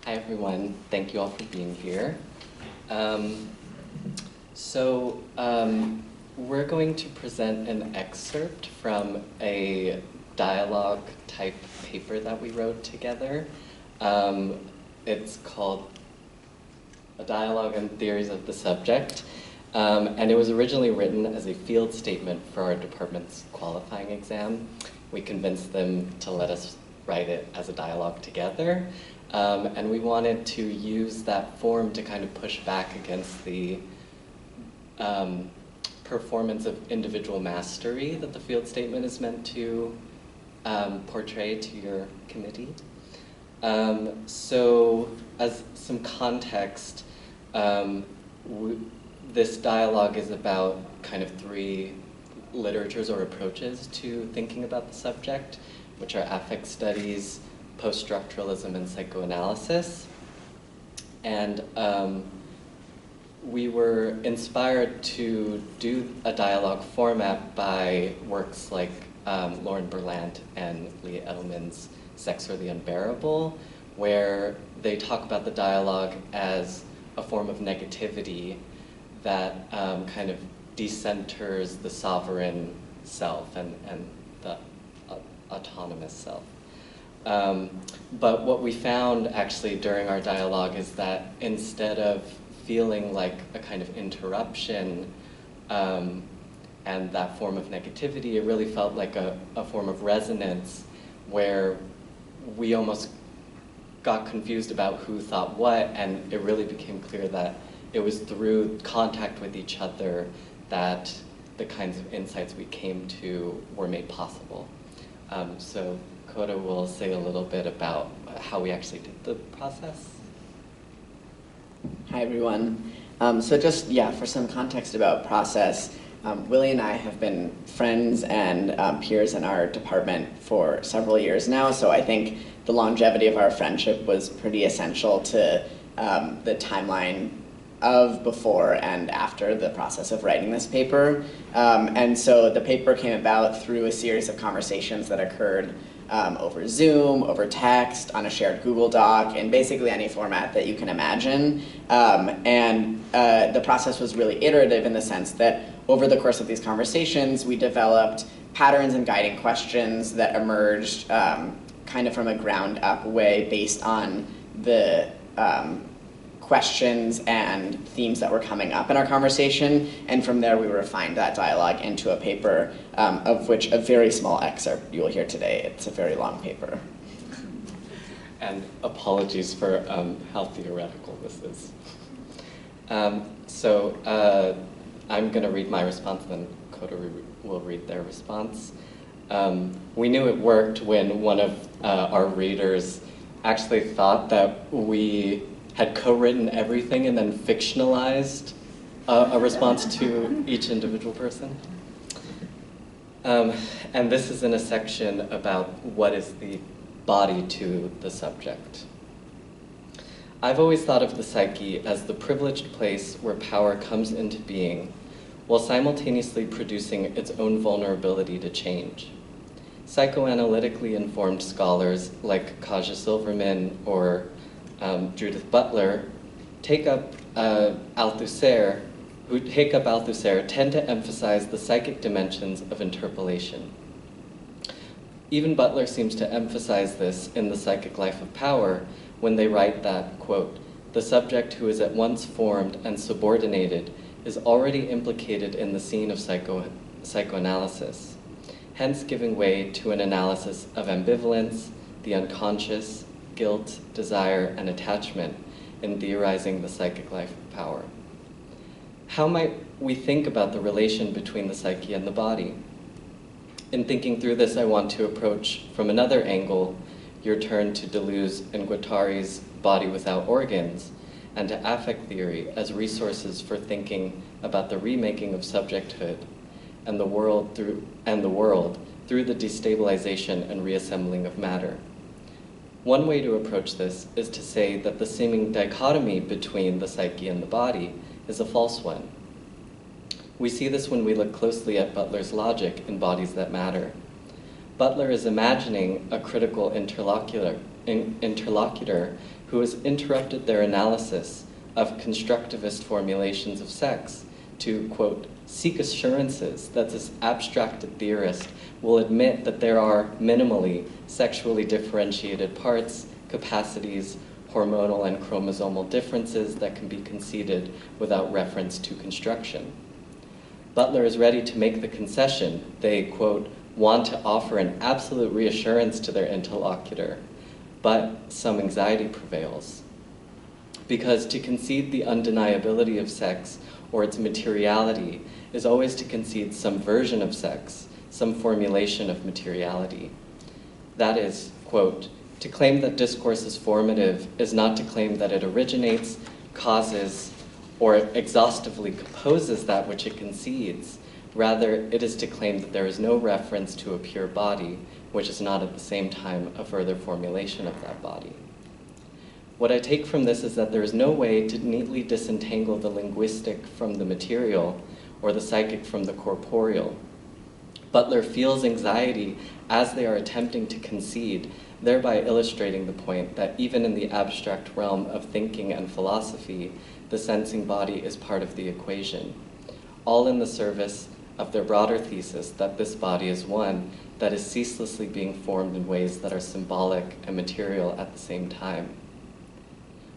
Hi everyone, thank you all for being here. We're going to present an excerpt from a dialogue type paper that we wrote together. It's called A Dialogue and Theories of the Subject, and it was originally written as a field statement for our department's qualifying exam. We convinced them to let us write it as a dialogue together. And we wanted to use that form to kind of push back against the performance of individual mastery that the field statement is meant to portray to your committee. So as some context, this dialogue is about kind of three literatures or approaches to thinking about the subject, which are affect studies, post-structuralism, and psychoanalysis. And we were inspired to do a dialogue format by works like Lauren Berlant and Leah Edelman's Sex or the Unbearable, where they talk about the dialogue as a form of negativity that kind of decenters the sovereign self and the autonomous self. But what we found actually during our dialogue is that instead of feeling like a kind of interruption and that form of negativity, it really felt like a form of resonance where we almost got confused about who thought what, and it really became clear that it was through contact with each other that the kinds of insights we came to were made possible. So Koda will say a little bit about how we actually did the process. Hi everyone. So just, for some context about process, Willie and I have been friends and peers in our department for several years now, so I think the longevity of our friendship was pretty essential to the timeline of before and after the process of writing this paper. And so the paper came about through a series of conversations that occurred over Zoom, over text, on a shared Google Doc, in basically any format that you can imagine. The process was really iterative in the sense that over the course of these conversations, we developed patterns and guiding questions that emerged kind of from a ground-up way based on the questions and themes that were coming up in our conversation, and from there we refined that dialogue into a paper, of which a very small excerpt you will hear today. It's a very long paper. And apologies for how theoretical this is. I'm going to read my response, and then Koda will read their response. We knew it worked when one of our readers actually thought that we had co-written everything and then fictionalized a response to each individual person. And this is in a section about what is the body to the subject. I've always thought of the psyche as the privileged place where power comes into being while simultaneously producing its own vulnerability to change. Psychoanalytically informed scholars like Kaja Silverman or Judith Butler take up Althusser tend to emphasize the psychic dimensions of interpolation. Even Butler seems to emphasize this in The Psychic Life of Power when they write that, quote, "The subject who is at once formed and subordinated is already implicated in the scene of psychoanalysis, hence giving way to an analysis of ambivalence, the unconscious, guilt, desire, and attachment in theorizing the psychic life of power." How might we think about the relation between the psyche and the body? In thinking through this, I want to approach from another angle your turn to Deleuze and Guattari's Body Without Organs, and to affect theory as resources for thinking about the remaking of subjecthood and the world through the destabilization and reassembling of matter. One way to approach this is to say that the seeming dichotomy between the psyche and the body is a false one. We see this when we look closely at Butler's logic in Bodies That Matter. Butler is imagining a critical interlocutor who has interrupted their analysis of constructivist formulations of sex to, quote, seek assurances that this abstracted theorist will admit that there are minimally sexually differentiated parts, capacities, hormonal and chromosomal differences that can be conceded without reference to construction. Butler is ready to make the concession. They, quote, want to offer an absolute reassurance to their interlocutor, but some anxiety prevails. Because to concede the undeniability of sex or its materiality is always to concede some version of sex, some formulation of materiality. That is, quote, to claim that discourse is formative is not to claim that it originates, causes, or exhaustively composes that which it concedes. Rather, it is to claim that there is no reference to a pure body, which is not at the same time a further formulation of that body. What I take from this is that there is no way to neatly disentangle the linguistic from the material or the psychic from the corporeal. Butler feels anxiety as they are attempting to concede, thereby illustrating the point that even in the abstract realm of thinking and philosophy, the sensing body is part of the equation, all in the service of their broader thesis that this body is one that is ceaselessly being formed in ways that are symbolic and material at the same time.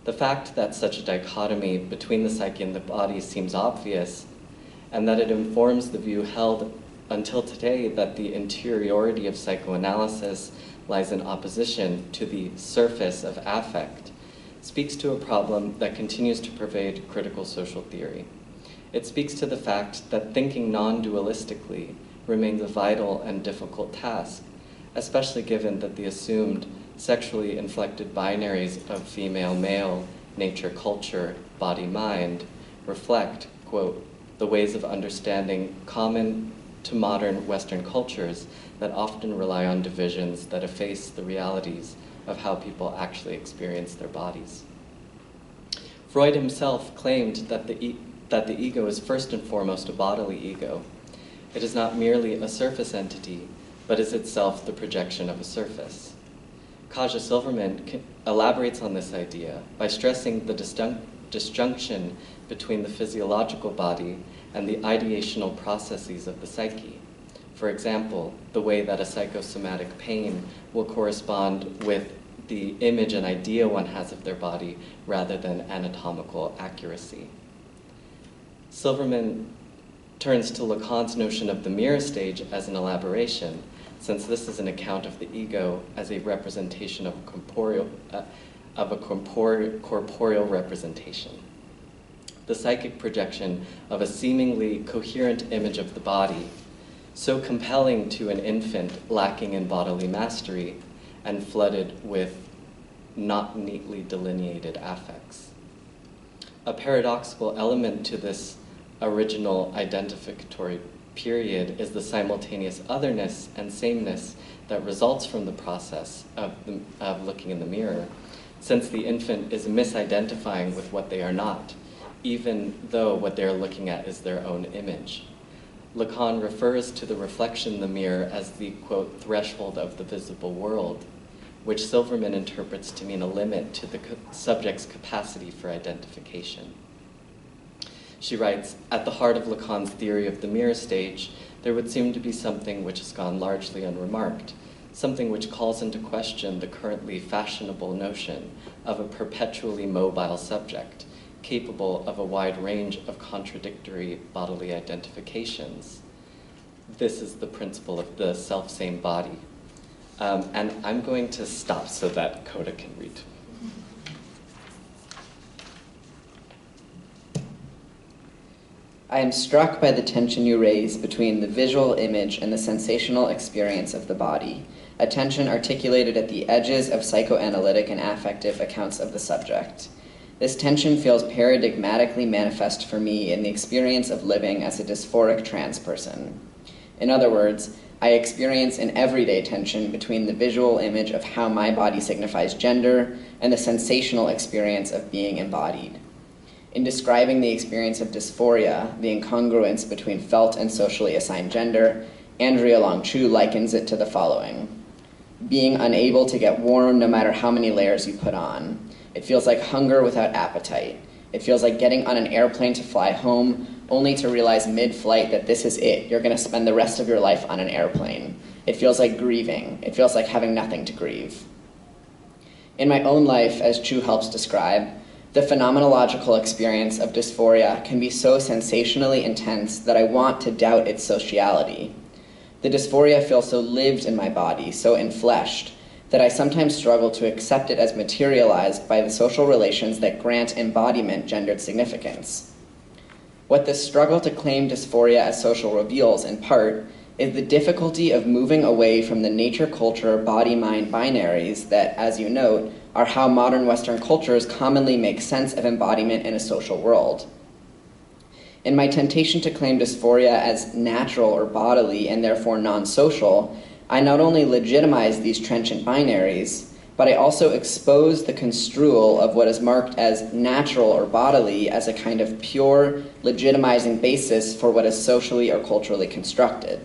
The fact that such a dichotomy between the psyche and the body seems obvious, and that it informs the view held until today that the interiority of psychoanalysis lies in opposition to the surface of affect, speaks to a problem that continues to pervade critical social theory. It speaks to the fact that thinking non-dualistically remains a vital and difficult task, especially given that the assumed sexually inflected binaries of female-male, nature-culture, body-mind reflect, quote, the ways of understanding common to modern Western cultures that often rely on divisions that efface the realities of how people actually experience their bodies. Freud himself claimed that the ego is first and foremost a bodily ego. It is not merely a surface entity, but is itself the projection of a surface. Kaja Silverman elaborates on this idea by stressing the disjunction between the physiological body and the ideational processes of the psyche. For example, the way that a psychosomatic pain will correspond with the image and idea one has of their body rather than anatomical accuracy. Silverman turns to Lacan's notion of the mirror stage as an elaboration, since this is an account of the ego as a representation of a corporeal representation. The psychic projection of a seemingly coherent image of the body, so compelling to an infant lacking in bodily mastery and flooded with not neatly delineated affects. A paradoxical element to this original identificatory period is the simultaneous otherness and sameness that results from the process of looking in the mirror, since the infant is misidentifying with what they are not, even though what they are looking at is their own image. Lacan refers to the reflection in the mirror as the, quote, threshold of the visible world, which Silverman interprets to mean a limit to the subject's capacity for identification. She writes, at the heart of Lacan's theory of the mirror stage, there would seem to be something which has gone largely unremarked, something which calls into question the currently fashionable notion of a perpetually mobile subject, capable of a wide range of contradictory bodily identifications. This is the principle of the self-same body. And I'm going to stop so that Koda can read. I am struck by the tension you raise between the visual image and the sensational experience of the body, a tension articulated at the edges of psychoanalytic and affective accounts of the subject. This tension feels paradigmatically manifest for me in the experience of living as a dysphoric trans person. In other words, I experience an everyday tension between the visual image of how my body signifies gender and the sensational experience of being embodied. In describing the experience of dysphoria, the incongruence between felt and socially assigned gender, Andrea Long-Chu likens it to the following: being unable to get warm no matter how many layers you put on. It feels like hunger without appetite. It feels like getting on an airplane to fly home, only to realize mid-flight that this is it. You're going to spend the rest of your life on an airplane. It feels like grieving. It feels like having nothing to grieve. In my own life, as Chu helps describe, the phenomenological experience of dysphoria can be so sensationally intense that I want to doubt its sociality. The dysphoria feels so lived in my body, so enfleshed, that I sometimes struggle to accept it as materialized by the social relations that grant embodiment gendered significance. What this struggle to claim dysphoria as social reveals, in part, is the difficulty of moving away from the nature-culture body-mind binaries that, as you note, are how modern Western cultures commonly make sense of embodiment in a social world. In my temptation to claim dysphoria as natural or bodily and therefore non-social, I not only legitimize these trenchant binaries, but I also expose the construal of what is marked as natural or bodily as a kind of pure, legitimizing basis for what is socially or culturally constructed.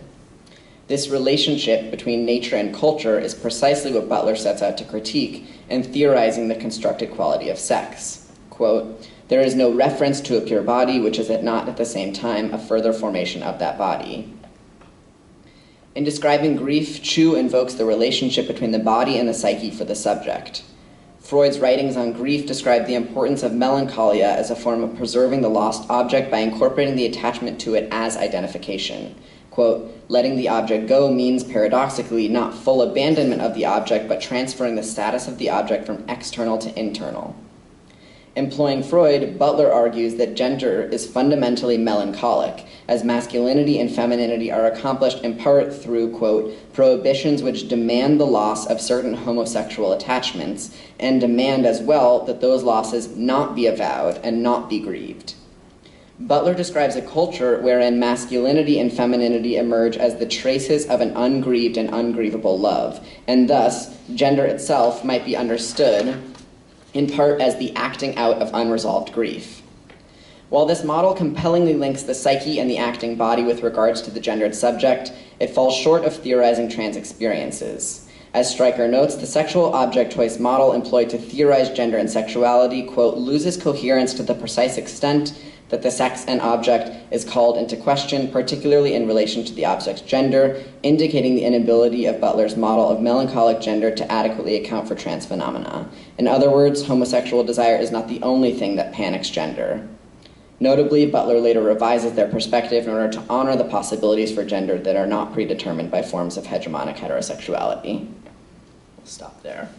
This relationship between nature and culture is precisely what Butler sets out to critique in theorizing the constructed quality of sex. Quote, "There is no reference to a pure body which is not at the same time a further formation of that body." In describing grief, Chu invokes the relationship between the body and the psyche for the subject. Freud's writings on grief describe the importance of melancholia as a form of preserving the lost object by incorporating the attachment to it as identification. Quote, "Letting the object go means, paradoxically, not full abandonment of the object, but transferring the status of the object from external to internal." Employing Freud, Butler argues that gender is fundamentally melancholic, as masculinity and femininity are accomplished in part through, quote, "prohibitions which demand the loss of certain homosexual attachments, and demand as well that those losses not be avowed and not be grieved." Butler describes a culture wherein masculinity and femininity emerge as the traces of an ungrieved and ungrievable love, and thus gender itself might be understood in part as the acting out of unresolved grief. While this model compellingly links the psyche and the acting body with regards to the gendered subject, it falls short of theorizing trans experiences. As Stryker notes, the sexual object choice model employed to theorize gender and sexuality, quote, "loses coherence to the precise extent that the sex and object is called into question, particularly in relation to the object's gender, indicating the inability of Butler's model of melancholic gender to adequately account for trans phenomena. In other words, homosexual desire is not the only thing that panics gender." Notably, Butler later revises their perspective in order to honor the possibilities for gender that are not predetermined by forms of hegemonic heterosexuality. We'll stop there.